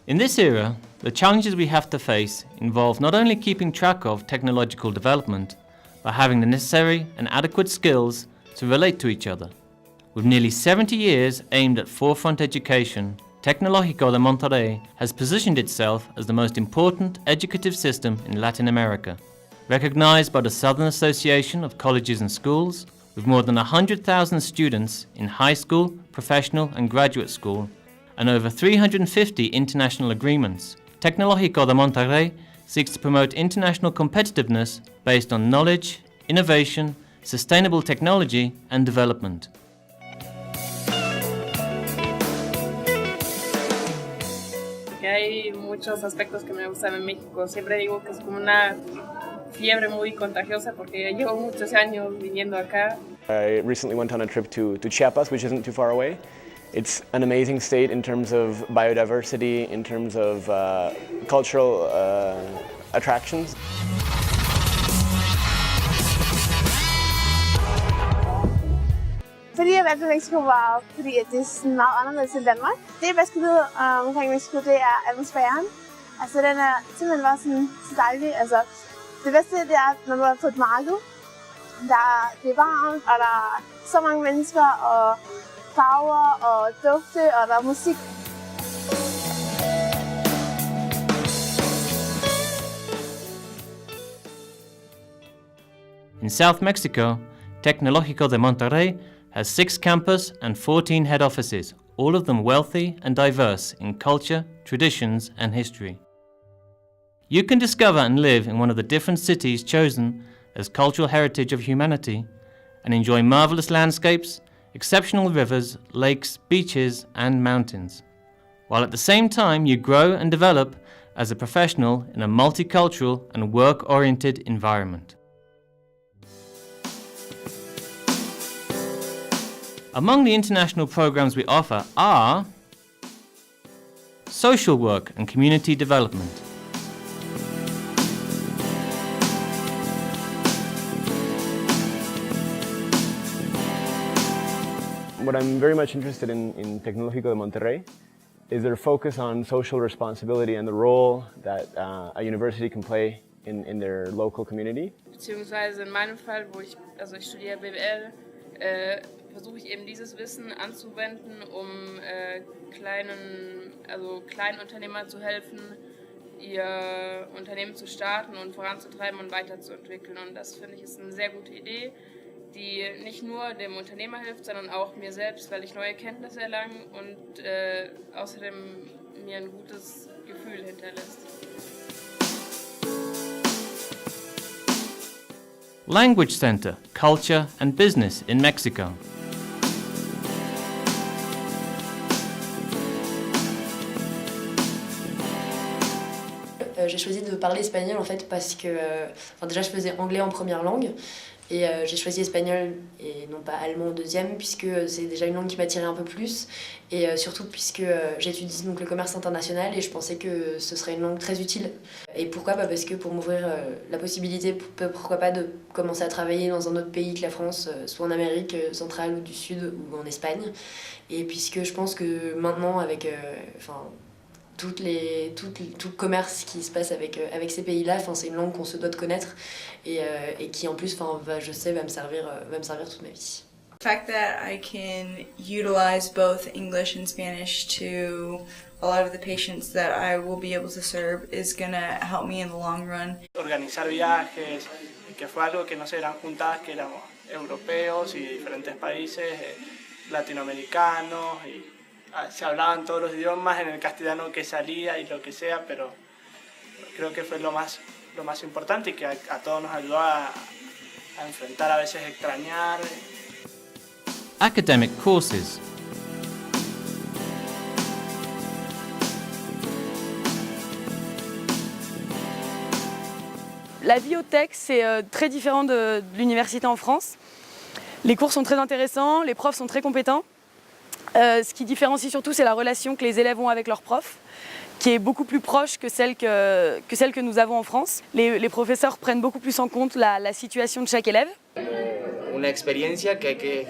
In this era, the challenges we have to face involve not only keeping track of technological development, but having the necessary and adequate skills to relate to each other. With nearly 70 years aimed at forefront education, Tecnológico de Monterrey has positioned itself as the most important educative system in Latin America. Recognized by the Southern Association of Colleges and Schools, with more than 100,000 students in high school, professional and graduate school, and over 350 international agreements, Tecnológico de Monterrey seeks to promote international competitiveness based on knowledge, innovation, sustainable technology and development. Hay muchos aspectos que me gustan en México. Siempre digo que es como una fiebre muy contagiosa porque llevo muchos años viviendo acá. I recently went on a trip to Chiapas, which isn't too far away. It's an amazing state in terms of biodiversity, in terms of cultural attractions. Fordi jeg valgte Mexico var, fordi det er sådan meget anderledes end Danmark. Det jeg bedst kan lide omkring Mexico, det er atmosfæren. Altså den er simpelthen bare sådan så dejlig. Altså det bedste det er, når du er på et marked, det er varmt, og der er så mange mennesker, og farver, og dufte, og der er musik. In South Mexico, Tecnológico de Monterrey has 6 campus and 14 head offices, all of them wealthy and diverse in culture, traditions and history. You can discover and live in one of the different cities chosen as cultural heritage of humanity and enjoy marvelous landscapes, exceptional rivers, lakes, beaches and mountains, while at the same time you grow and develop as a professional in a multicultural and work-oriented environment. Among the international programs we offer are social work and community development, What I'm very much interested in Tecnológico de Monterrey is their focus on social responsibility and the role that a university can play in their local community. Beziehungsweise in meinem Fall, wo ich studiere BWL, versuche ich eben dieses Wissen anzuwenden, um kleinen Unternehmern zu helfen, ihr Unternehmen zu starten und voranzutreiben und weiterzuentwickeln. Und das finde ich ist eine sehr gute Idee, die nicht nur dem Unternehmer hilft, sondern auch mir selbst, weil ich neue Kenntnisse erlange und außerdem mir ein gutes Gefühl hinterlässt. Language Center, Culture and Business in Mexico. J'ai choisi de parler espagnol en fait parce que déjà je faisais anglais en première langue et j'ai choisi espagnol et non pas allemand en deuxième puisque c'est déjà une langue qui m'attirait un peu plus et surtout puisque j'étudie donc le commerce international et je pensais que ce serait une langue très utile. Et pourquoi ? Parce que pour m'ouvrir la possibilité, pourquoi pas de commencer à travailler dans un autre pays que la France, soit en Amérique centrale ou du Sud ou en Espagne. Et puisque je pense que maintenant avec tout le commerce qui se passe avec ces pays-là, c'est une langue qu'on se doit de connaître et qui en plus, je sais, va me servir toute ma vie. The fact that I can utilize both English and Spanish to a lot of the patients that I will be able to serve is going to help me in the long run. Organizar viajes, que fue algo que no se eran juntadas, que éramos europeos y de diferentes países, latinoamericanos y se hablaban todos los idiomas en el castellano que salía y lo que sea, pero creo que fue lo más importante y que a todos nos ayudó a enfrentar, a veces extrañar. Academic courses. La vie au Tech, c'est très différent de l'université en France. Les cours sont très intéressants, les profs sont très compétents. Ce qui différencie surtout, c'est la relation que les élèves ont avec leurs profs, qui est beaucoup plus proche que celle que nous avons en France. Les professeurs prennent beaucoup plus en compte la situation de chaque élève. Una experiencia que hay que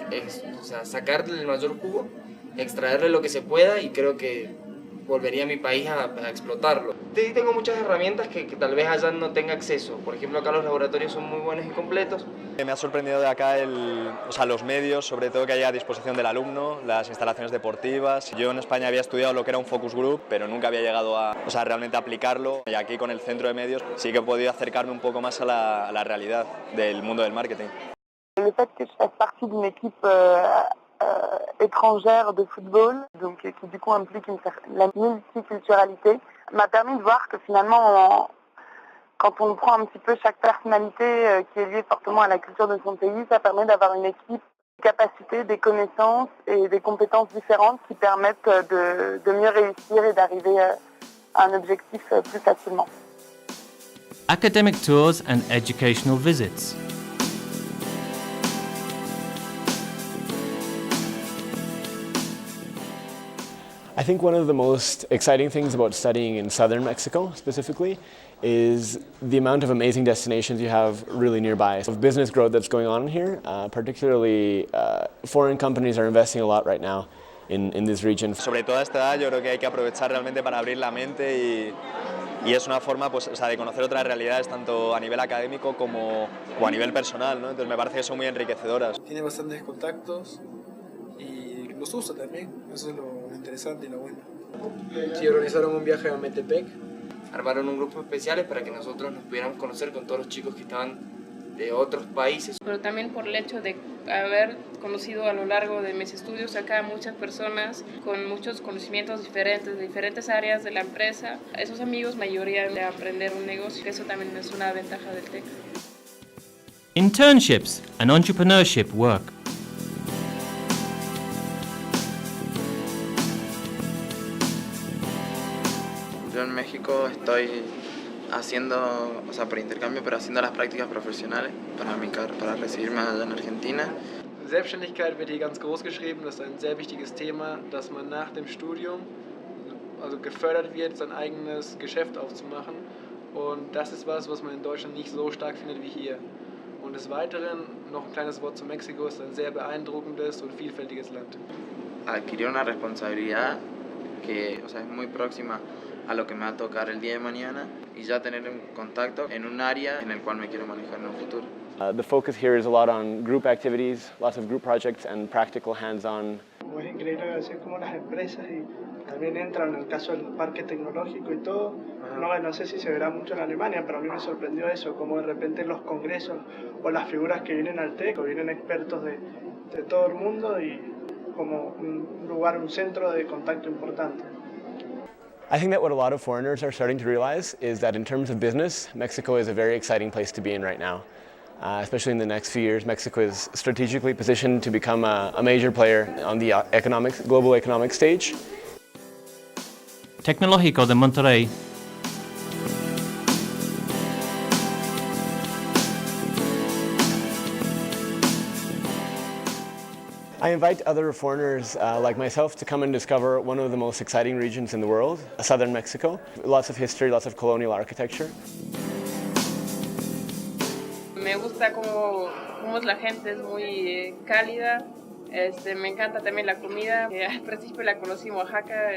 sacarle el mayor jugo, extraerle lo que se pueda y creo que volvería a mi país a explotarlo. Sí, tengo muchas herramientas que tal vez allá no tenga acceso. Por ejemplo, acá los laboratorios son muy buenos y completos. Me ha sorprendido de acá los medios, sobre todo que haya a disposición del alumno, las instalaciones deportivas. Yo en España había estudiado lo que era un focus group, pero nunca había llegado a realmente aplicarlo. Y aquí con el centro de medios sí que he podido acercarme un poco más a la realidad del mundo del marketing. Le fait que je fasse partie d'une équipe étrangère de football, donc qui du coup implique la multiculturalité, m'a permis de voir que finalement, quand on prend un petit peu chaque personnalité qui est liée fortement à la culture de son pays, ça permet d'avoir une équipe, des capacités, des connaissances et des compétences différentes qui permettent de mieux réussir et d'arriver à un objectif plus facilement. Academic tours and educational visits. I think one of the most exciting things about studying in southern Mexico specifically is the amount of amazing destinations you have really nearby. Of business growth that's going on here, particularly foreign companies are investing a lot right now in this region. Sobre todo a esta edad yo creo que hay que aprovechar realmente para abrir la mente y es una forma pues, de conocer otras realidades tanto a nivel académico como o a nivel personal, ¿no? Entonces me parece que son muy enriquecedoras. Tiene bastantes contactos y los usa también, eso es lo interesante y lo bueno. Sí, organizaron un viaje a Metepec. Armaron un grupo especial para que nosotros nos pudiéramos conocer con todos los chicos que estaban de otros países. Pero también por el hecho de haber conocido a lo largo de mis estudios acá muchas personas con muchos conocimientos diferentes, de diferentes áreas de la empresa. Esos amigos me ayudarían a aprender un negocio, que eso también es una ventaja del TEC. Internships and entrepreneurship work. Yo en México estoy haciendo, o sea, por intercambio, pero haciendo las prácticas profesionales para recibirme allá en Argentina. Selbstständigkeit wird hier ganz groß geschrieben, das ist ein sehr wichtiges Thema, dass man nach dem Studium also gefördert wird, sein eigenes Geschäft aufzumachen. Und das ist was man in Deutschland nicht so stark findet wie hier. Und des Weiteren noch ein kleines Wort zu Mexiko, ist ein sehr beeindruckendes und vielfältiges Land. Adquirir una responsabilidad que, o sea, es muy próxima a lo que me va a tocar el día de mañana y ya tener un contacto en un área en el cual me quiero manejar en un futuro. The focus here is a lot on group activities, lots of group projects and practical hands-on. Es increíble así como las empresas y también entran en el caso del parque tecnológico y todo. No sé si se verá mucho en Alemania, pero a mí me sorprendió eso, como de repente los congresos o las figuras que vienen al TEC, vienen expertos de todo el mundo y como un lugar, un centro de contacto importante. I think that what a lot of foreigners are starting to realize is that in terms of business, Mexico is a very exciting place to be in right now. Especially in the next few years, Mexico is strategically positioned to become a major player on the global economic stage. Tecnológico de Monterrey. I invite other foreigners like myself to come and discover one of the most exciting regions in the world, southern Mexico. Lots of history, lots of colonial architecture. Me gusta cómo es la gente, es muy cálida. Me encanta también la comida. Al principio la conocí en Oaxaca,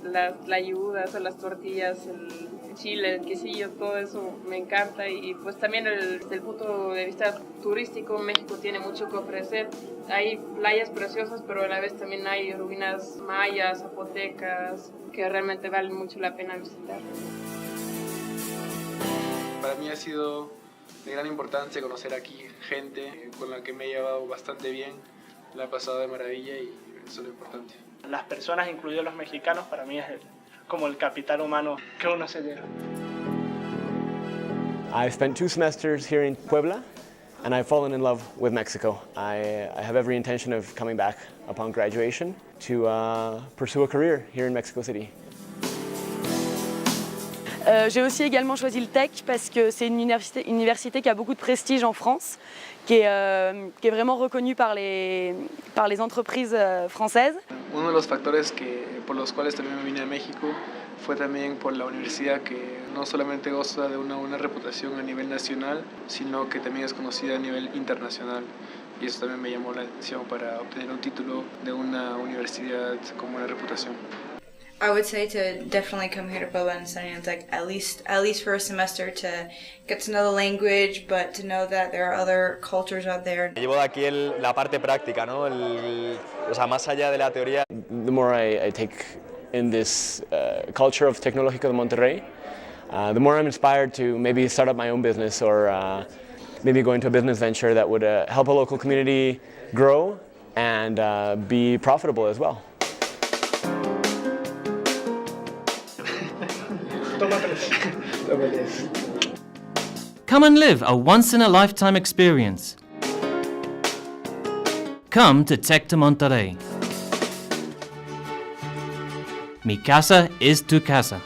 las tlayudas o las tortillas, el chile, el quesillo, todo eso me encanta. Y pues también desde el punto de vista turístico, México tiene mucho que ofrecer. Hay playas preciosas, pero a la vez también hay ruinas mayas, zapotecas, que realmente valen mucho la pena visitar. Para mí ha sido de gran importancia conocer aquí gente con la que me he llevado bastante bien. La he pasado de maravilla y eso es lo importante. Las personas, incluidos los mexicanos, para mí es como el capital humano que uno se lleva. I spent 2 semesters here in Puebla and I've fallen in love with Mexico. I have every intention of coming back upon graduation to pursue a career here in Mexico City. J'ai aussi également choisi le TEC parce que c'est une université qui a beaucoup de prestige en France, qui est vraiment reconnue par les entreprises françaises. Uno de los factores por los cuales también me vine a México fue también por la universidad que no solamente goza de una buena reputación a nivel nacional, sino que también es conocida a nivel internacional. Y eso también me llamó la atención para obtener un título de una universidad con buena reputación. I would say to definitely come here to Puebla and study in Tech at least for a semester to get to know the language, but to know that there are other cultures out there. Llevo de aquí la parte práctica, ¿no? O sea, más allá de la teoría. The more I take in this culture of Tecnológico de Monterrey, the more I'm inspired to maybe start up my own business or maybe go into a business venture that would help a local community grow and be profitable as well. Come and live a once-in-a-lifetime experience. Come to Tec de Monterrey. Mi casa is tu casa.